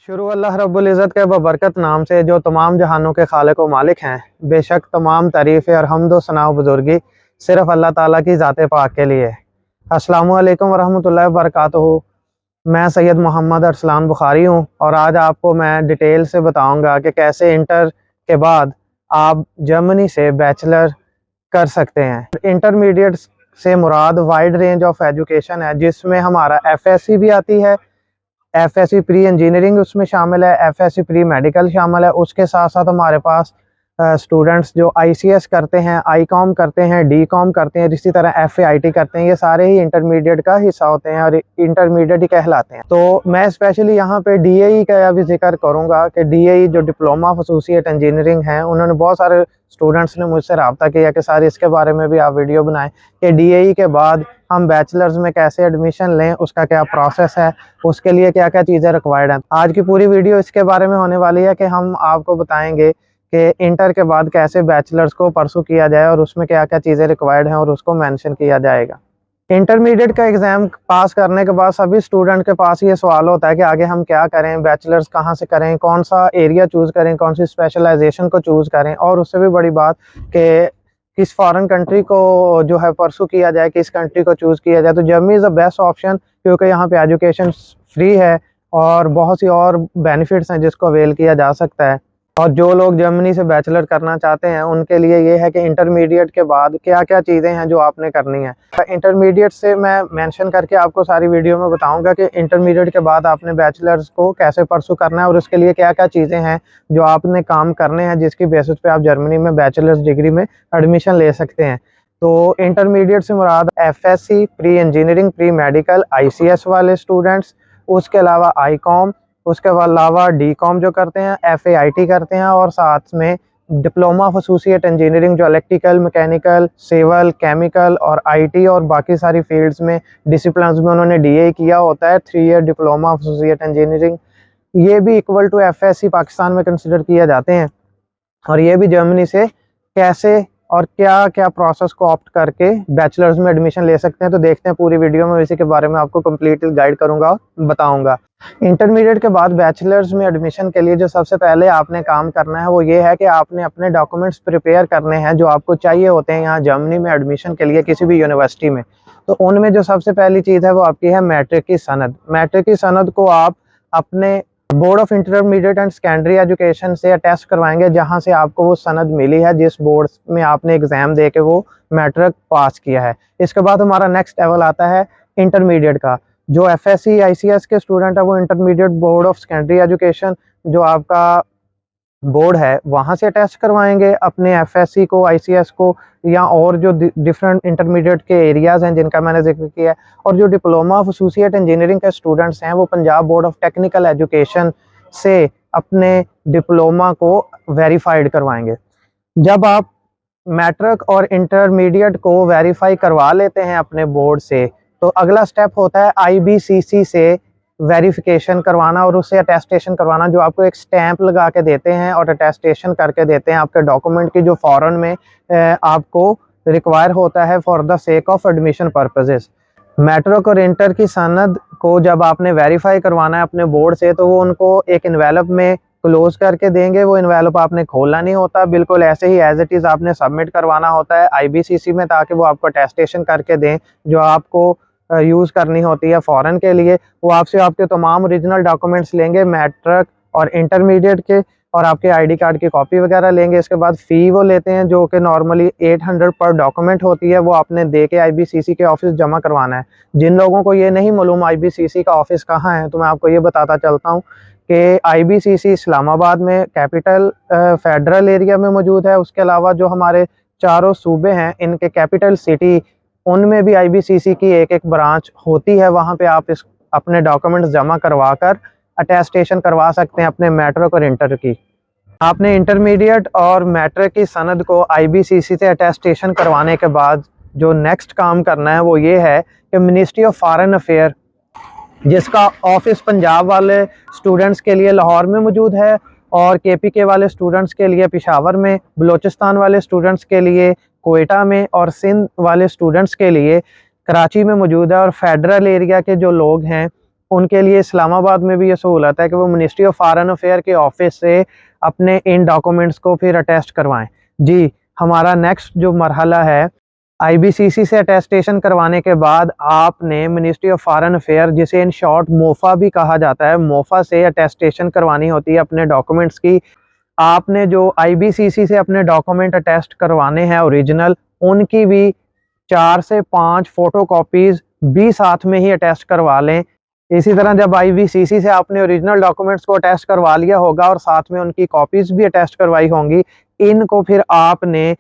शुरू अल्लाह रब्बुल इज़्ज़त के बबरकत नाम से जो तमाम जहानों के खालिक व मालिक हैं। बेशक तमाम तारीफ़ें और हम्द व सना व बुज़ुर्गी सिर्फ़ अल्लाह ताला की ज़ात पाक के लिए। अस्सलामु अलैकुम वरहमतुल्लाहि वबरकातुहू। मैं सैयद मोहम्मद अरसलान बुखारी हूँ और आज आपको मैं डिटेल से बताऊँगा कि कैसे इंटर के बाद आप जर्मनी से बैचलर कर सकते हैं। इंटरमीडिएट से मुराद वाइड रेंज ऑफ एजुकेशन है, जिसमें हमारा एफएससी भी आती है, एफएससी प्री इंजीनियरिंग उसमें शामिल है, एफएससी प्री मेडिकल शामिल है। उसके साथ साथ हमारे पास स्टूडेंट्स जो आईसीएस करते हैं, आईकॉम करते हैं, डीकॉम करते हैं, इसी तरह एफएआईटी करते हैं, ये सारे ही इंटरमीडिएट का हिस्सा होते हैं और इंटरमीडिएट ही कहलाते हैं। तो मैं स्पेशली यहाँ पे डीएई का भी जिक्र करूँगा कि डीएई जो डिप्लोमा ऑफ एसोसिएट इंजीनियरिंग है, उन्होंने बहुत सारे स्टूडेंट्स ने मुझसे रब्ता किया कि सर इसके बारे में भी आप वीडियो बनाएं कि डीएई के बाद हम बैचलर्स में कैसे एडमिशन लें, उसका क्या प्रोसेस है, उसके लिए क्या क्या चीज़ें रिक्वायर्ड हैं। आज की पूरी वीडियो इसके बारे में होने वाली है कि हम आपको बताएंगे कि इंटर के बाद कैसे बैचलर्स को परसू किया जाए और उसमें क्या क्या चीज़ें रिक्वायर्ड हैं और उसको मेंशन किया जाएगा। इंटरमीडिएट का एग्ज़ाम पास करने के बाद सभी स्टूडेंट के पास ये सवाल होता है कि आगे हम क्या करें, बैचलर्स कहाँ से करें, कौन सा एरिया चूज़ करें, कौन सी स्पेशलाइजेशन को चूज़ करें, और उससे भी बड़ी बात कि किस फॉरेन कंट्री को जो है परसू किया जाए, किस कंट्री को चूज़ किया जाए। तो Germany is the best option, क्योंकि यहाँ पे एजुकेशन फ्री है और बहुत सी और बेनिफिट्स हैं जिसको अवेल किया जा सकता है। और जो लोग जर्मनी से बैचलर करना चाहते हैं उनके लिए ये है कि इंटरमीडिएट के बाद क्या क्या चीज़ें हैं जो आपने करनी है। इंटरमीडिएट से मैं मेंशन करके आपको सारी वीडियो में बताऊंगा कि इंटरमीडिएट के बाद आपने बैचलर्स को कैसे परसू करना है और उसके लिए क्या क्या चीज़ें हैं जो आपने काम करने हैं, जिसकी बेसिस पे आप जर्मनी में बैचलर्स डिग्री में एडमिशन ले सकते हैं। तो इंटरमीडिएट से मुराद FSc, pre engineering, pre medical, ICS वाले स्टूडेंट्स, उसके अलावा आईकॉम, उसके अलावा डीकॉम जो करते हैं, एफएआईटी करते हैं, और साथ में डिप्लोमा ऑफ एसोसिएट इंजीनियरिंग जो इलेक्ट्रिकल, मैकेनिकल, सिविल, केमिकल और आईटी और बाकी सारी फील्ड्स में डिसिप्लिन्स में उन्होंने डीए किया होता है, 3 year diploma of associate engineering. ये भी इक्वल टू एफएससी पाकिस्तान में कंसिडर किया जाते हैं। और ये भी जर्मनी से कैसे और क्या क्या प्रोसेस को ऑप्ट करके बैचलर्स में एडमिशन ले सकते हैं, तो देखते हैं पूरी वीडियो में। इसी के बारे में आपको कंप्लीटली गाइड करूंगा और बताऊंगा। इंटरमीडिएट के बाद बैचलर्स में एडमिशन के लिए जो सबसे पहले आपने काम करना है वो ये है कि आपने अपने डॉक्यूमेंट्स प्रिपेयर करने हैं जो आपको चाहिए होते हैं यहाँ जर्मनी में एडमिशन के लिए किसी भी यूनिवर्सिटी में। तो उनमें जो सबसे पहली चीज़ है वो आपकी है मैट्रिक की सनद। मैट्रिक की सनद को आप अपने board of intermediate and secondary education से अटेस्ट करवाएंगे, जहां से आपको वो सनद मिली है जिस बोर्ड में आपने एग्जाम दे के वो मैट्रिक पास किया है। इसके बाद हमारा नेक्स्ट लेवल आता है इंटरमीडिएट का। जो एफएससी आईसीएस के स्टूडेंट है वो intermediate board of secondary education जो आपका बोर्ड है वहाँ से अटैच करवाएंगे अपने एफएससी को, आईसीएस को, या और जो डिफरेंट इंटरमीडिएट के एरियाज हैं जिनका मैंने जिक्र किया है। और जो डिप्लोमा ऑफ एसोसिएट इंजीनियरिंग के स्टूडेंट्स हैं वो Punjab board of technical education से अपने डिप्लोमा को वेरीफाइड करवाएंगे। जब आप मैट्रिक और इंटरमीडिएट को वेरीफाई करवा लेते हैं अपने बोर्ड से, तो अगला स्टेप होता है आईबीसीसी से वेरिफिकेशन करवाना और उससे अटेस्टेशन करवाना, जो आपको एक स्टैंप लगा के देते हैं और अटेस्टेशन करके देते हैं आपके डॉक्यूमेंट की, जो फॉरेन में आपको रिक्वायर होता है for the sake of admission purposes. Matric और इंटर की सनद को जब आपने वेरीफाई करवाना है अपने बोर्ड से, तो वो उनको एक इन्वेलप में क्लोज करके देंगे। वो इन्वेलप आपने खोलना नहीं होता, बिल्कुल ऐसे ही एज इट इज़ आपने सबमिट करवाना होता है आईबीसीसी में, ताकि वो आपको अटेस्टेशन करके दें जो आपको यूज़ करनी होती है फ़ॉरेन के लिए। वो आपसे आपके तमाम ओरिजिनल डॉक्यूमेंट्स लेंगे मैट्रिक और इंटरमीडिएट के, और आपके आईडी कार्ड की कॉपी वगैरह लेंगे। इसके बाद फ़ी वो लेते हैं जो कि नॉर्मली 800 पर डॉक्यूमेंट होती है, वो आपने दे के आईबीसीसी के ऑफिस जमा करवाना है। जिन लोगों को ये नहीं मालूम आईबीसीसी का ऑफिस कहाँ है, तो मैं आपको ये बताता चलता हूँ कि आईबीसीसी इस्लामाबाद में कैपिटल फेडरल एरिया में मौजूद है। उसके अलावा जो हमारे चारों सूबे हैं इनके कैपिटल सिटी, उनमें भी आईबीसीसी की एक एक ब्रांच होती है। वहाँ पे आप अपने डॉक्यूमेंट्स जमा करवा कर अटेस्टेशन करवा सकते हैं अपने मैट्रिक और इंटर की। आपने इंटरमीडिएट और मैट्रिक की सनद को आईबीसीसी से अटेस्टेशन करवाने के बाद जो नेक्स्ट काम करना है वो ये है कि मिनिस्ट्री ऑफ फॉरेन अफेयर, जिसका ऑफिस पंजाब वाले स्टूडेंट्स के लिए लाहौर में मौजूद है और केपीके वाले स्टूडेंट्स के लिए पेशावर में, बलूचिस्तान वाले स्टूडेंट्स के लिए कोयटा में, और सिंध वाले स्टूडेंट्स के लिए कराची में मौजूद है। और फेडरल एरिया के जो लोग हैं उनके लिए इस्लामाबाद में भी ये सहूलत है कि वो मिनिस्ट्री ऑफ फॉरेन अफेयर के ऑफिस से अपने इन डॉक्यूमेंट्स को फिर अटेस्ट करवाएं। जी, हमारा नेक्स्ट जो मरहला है, आईबीसीसी से अटेस्टेशन करवाने के बाद आपने मिनिस्ट्री ऑफ फॉरेन अफेयर, जिसे इन शॉर्ट मोफा भी कहा जाता है, मोफा से अटेस्टेशन करवानी होती है अपने डॉक्यूमेंट्स की। आपने जो आईबीसीसी से अपने डॉक्यूमेंट अटेस्ट करवाने हैं ओरिजिनल, उनकी भी 4 से 5 फोटोकॉपीज भी साथ में ही अटेस्ट करवा लें। इसी तरह जब आईबीसीसी से आपने ओरिजिनल डॉक्यूमेंट्स को अटेस्ट करवा लिया होगा और साथ में उनकी कॉपीज भी अटेस्ट करवाई होंगी, इनको फिर आपने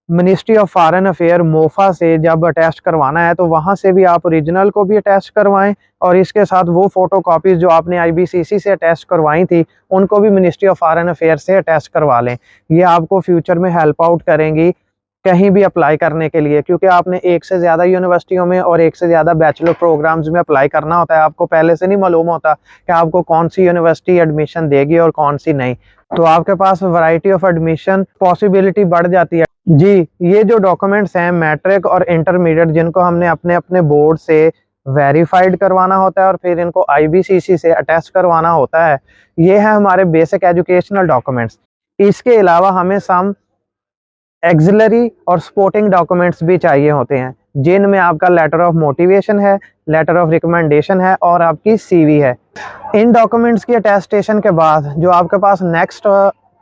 ministry of foreign affair MOFA से जब अटेस्ट करवाना है तो वहां से भी आप ओरिजिनल को भी अटेस्ट करवाएं और इसके साथ वो फोटो कॉपीज जो आपने आईबीसीसी से अटेस्ट करवाई थी उनको भी मिनिस्ट्री ऑफ फॉरेन अफेयर से अटेस्ट करवा लें। ये आपको फ्यूचर में हेल्प आउट करेंगी कहीं भी अप्लाई करने के लिए, क्योंकि आपने एक से ज़्यादा यूनिवर्सिटियों में और एक से ज़्यादा बैचलर प्रोग्राम्स में अप्लाई करना होता है। आपको पहले से नहीं मालूम होता कि आपको कौन सी यूनिवर्सिटी एडमिशन देगी और कौन सी नहीं, तो आपके पास वैरायटी ऑफ एडमिशन पॉसिबिलिटी बढ़ जाती है। जी, ये जो डॉक्यूमेंट्स हैं मैट्रिक और इंटरमीडिएट, जिनको हमने अपने अपने बोर्ड से वेरीफाइड करवाना होता है और फिर इनको आईबीसीसी से अटेस्ट करवाना होता है, ये है हमारे बेसिक एजुकेशनल डॉक्यूमेंट्स। इसके अलावा हमें सम एक्सिलरी और सपोर्टिंग डॉक्यूमेंट्स भी चाहिए होते हैं, जिनमें आपका लेटर ऑफ मोटिवेशन है, लेटर ऑफ रिकमेंडेशन है और आपकी सीवी है। इन डॉक्यूमेंट्स की अटेस्टेशन के बाद जो आपके पास नेक्स्ट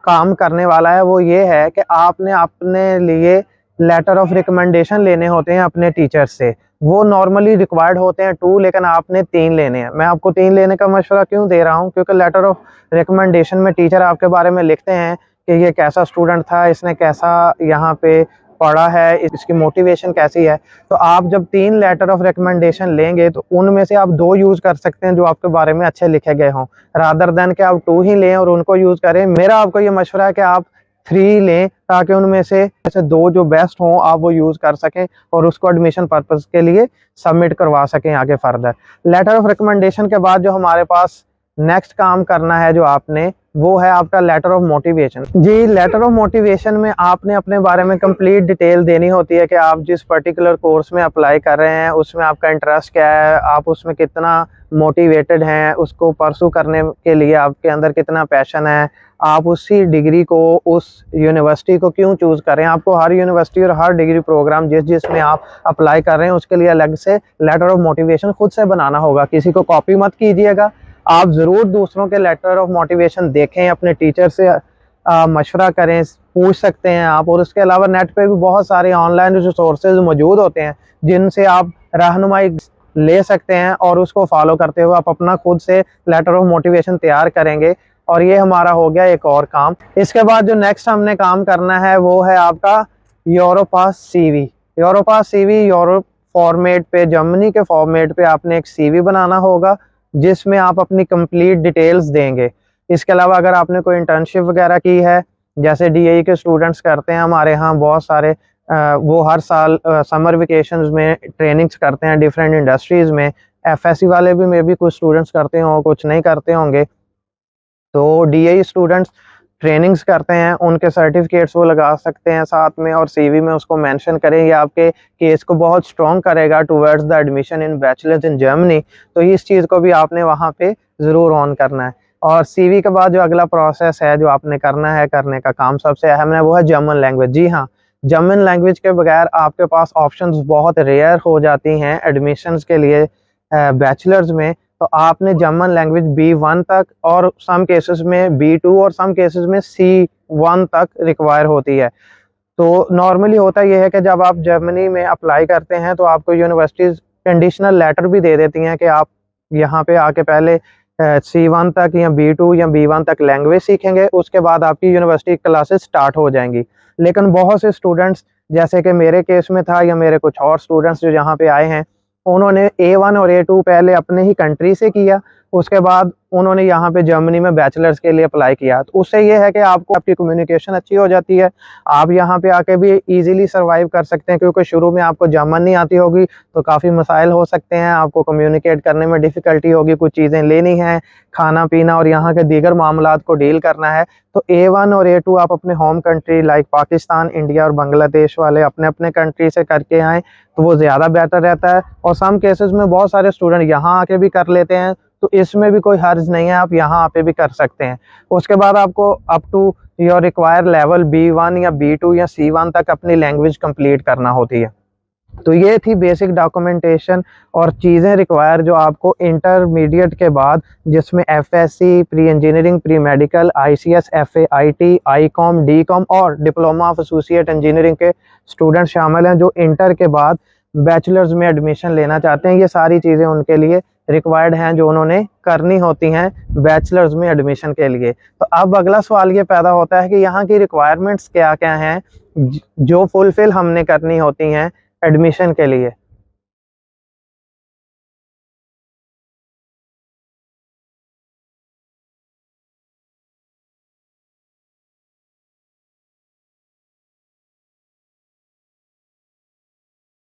काम करने वाला है वो ये है कि आपने अपने लिए लेटर ऑफ रिकमेंडेशन लेने होते हैं अपने टीचर से। वो नॉर्मली रिक्वायर्ड होते हैं 2, लेकिन आपने 3 लेने हैं। मैं आपको 3 लेने का मशवरा क्यों दे रहा हूँ, क्योंकि लेटर ऑफ रिकमेंडेशन में टीचर आपके बारे में लिखते हैं कि ये कैसा स्टूडेंट था, इसने कैसा यहाँ पे पढ़ा है, इसकी मोटिवेशन कैसी है। तो आप जब 3 लेटर ऑफ रिकमेंडेशन लेंगे तो उनमें से आप 2 यूज़ कर सकते हैं जो आपके बारे में अच्छे लिखे गए हों, रादर देन कि आप 2 ही लें और उनको यूज़ करें। मेरा आपको ये मशवरा है कि आप 3 लें ताकि उनमें से 2 जो बेस्ट हों आप वो यूज़ कर सकें और उसको एडमिशन पर्पज़ के लिए सबमिट करवा सकें आगे फर्दर। लेटर ऑफ रिकमेंडेशन के बाद जो हमारे पास नेक्स्ट काम करना है जो आपने, वो है आपका लेटर ऑफ मोटिवेशन। जी, लेटर ऑफ मोटिवेशन में आपने अपने बारे में कंप्लीट डिटेल देनी होती है कि आप जिस पर्टिकुलर कोर्स में अप्लाई कर रहे हैं उसमें आपका इंटरेस्ट क्या है, आप उसमें कितना मोटिवेटेड हैं, उसको परसू करने के लिए आपके अंदर कितना पैशन है, आप उसी डिग्री को, उस यूनिवर्सिटी को क्यों चूज़ करें। आपको हर यूनिवर्सिटी और हर डिग्री प्रोग्राम जिसमें आप अप्लाई कर रहे हैं उसके लिए अलग से लेटर ऑफ मोटिवेशन खुद से बनाना होगा। किसी को कॉपी मत कीजिएगा, आप ज़रूर दूसरों के लेटर ऑफ मोटिवेशन देखें, अपने टीचर से मशवरा करें, पूछ सकते हैं आप। और उसके अलावा नेट पे भी बहुत सारे ऑनलाइन रिसोर्सेज मौजूद होते हैं जिनसे आप रहनुमाई ले सकते हैं और उसको फॉलो करते हुए आप अपना खुद से लेटर ऑफ मोटिवेशन तैयार करेंगे। और ये हमारा हो गया एक और काम। इसके बाद जो नेक्स्ट हमने काम करना है वो है आपका Europass CV. Europass CV Europe format पे, जर्मनी के फॉर्मेट पे आपने एक सीवी बनाना होगा जिसमें आप अपनी कंप्लीट डिटेल्स देंगे। इसके अलावा अगर आपने कोई इंटर्नशिप वगैरह की है, जैसे डीएई के स्टूडेंट्स करते हैं हमारे यहाँ बहुत सारे, वो हर साल समर वेकेशंस में ट्रेनिंग्स करते हैं डिफरेंट इंडस्ट्रीज़ में। एफएससी वाले भी मे भी कुछ स्टूडेंट्स करते हों, कुछ नहीं करते होंगे। तो डीएई स्टूडेंट्स ट्रेनिंग्स करते हैं, उनके सर्टिफिकेट्स वो लगा सकते हैं साथ में और सीवी में उसको मेंशन करें। ये आपके केस को बहुत स्ट्रॉन्ग करेगा towards the admission in bachelors in Germany. तो इस चीज़ को भी आपने वहाँ पे ज़रूर ऑन करना है। और सीवी के बाद जो अगला प्रोसेस है जो आपने करना है, करने का काम सबसे अहम है, वो है जर्मन लैंग्वेज। जी हाँ, जर्मन लैंग्वेज के बगैर आपके पास ऑप्शंस बहुत रेयर हो जाती हैं एडमिशन्स के लिए बैचलर्स में। तो आपने जर्मन लैंग्वेज B1 तक और सम केसेस में B2 और सम केसेस में C1 तक रिक्वायर होती है। तो नॉर्मली होता यह है कि जब आप जर्मनी में अप्लाई करते हैं तो आपको यूनिवर्सिटीज़ कंडीशनल लेटर भी दे देती हैं कि आप यहाँ पे आके पहले C1 तक या B2 या B1 तक लैंग्वेज सीखेंगे, उसके बाद आपकी यूनिवर्सिटी क्लासेस स्टार्ट हो जाएंगी। लेकिन बहुत से स्टूडेंट्स, जैसे कि मेरे केस में था या मेरे कुछ और स्टूडेंट्स जो यहाँ पे आए हैं, उन्होंने A1 और A2 पहले अपने ही कंट्री से किया, उसके बाद उन्होंने यहाँ पे जर्मनी में बैचलर्स के लिए अप्लाई किया। तो उससे ये है कि आपको आपकी कम्युनिकेशन अच्छी हो जाती है, आप यहाँ पे आके भी इजीली सर्वाइव कर सकते हैं, क्योंकि शुरू में आपको जर्मन नहीं आती होगी तो काफ़ी मसाइल हो सकते हैं, आपको कम्युनिकेट करने में डिफ़िकल्टी होगी, कुछ चीज़ें लेनी हैं, खाना पीना और यहाँ के दीगर मामलात को डील करना है। तो A1 और A2 आप अपने home country like Pakistan, India और बांग्लादेश वाले अपने अपने कंट्री से करके आएँ तो वो ज़्यादा बेटर रहता है। और सम केसेस में बहुत सारे स्टूडेंट यहाँ आके भी कर लेते हैं, तो इसमें भी कोई हर्ज नहीं है, आप यहाँ पे भी कर सकते हैं। उसके बाद आपको up to your require level B1 या B2 या C1 तक अपनी लैंग्वेज कंप्लीट करना होती है। तो ये थी बेसिक डॉक्यूमेंटेशन और चीज़ें रिक्वायर जो आपको इंटरमीडिएट के बाद, जिसमें FSC, pre engineering, pre medical, ICS, FA, IT, ICOM, DCOM और डिप्लोमा ऑफ एसोसिएट इंजीनियरिंग के स्टूडेंट शामिल हैं जो इंटर के बाद बैचलर्स में एडमिशन लेना चाहते हैं। ये सारी चीज़ें उनके लिए रिक्वायर्ड हैं जो उन्होंने करनी होती हैं बैचलर्स में एडमिशन के लिए। तो अब अगला सवाल ये पैदा होता है कि यहाँ की रिक्वायरमेंट्स क्या क्या हैं जो फुलफिल हमने करनी होती हैं एडमिशन के लिए।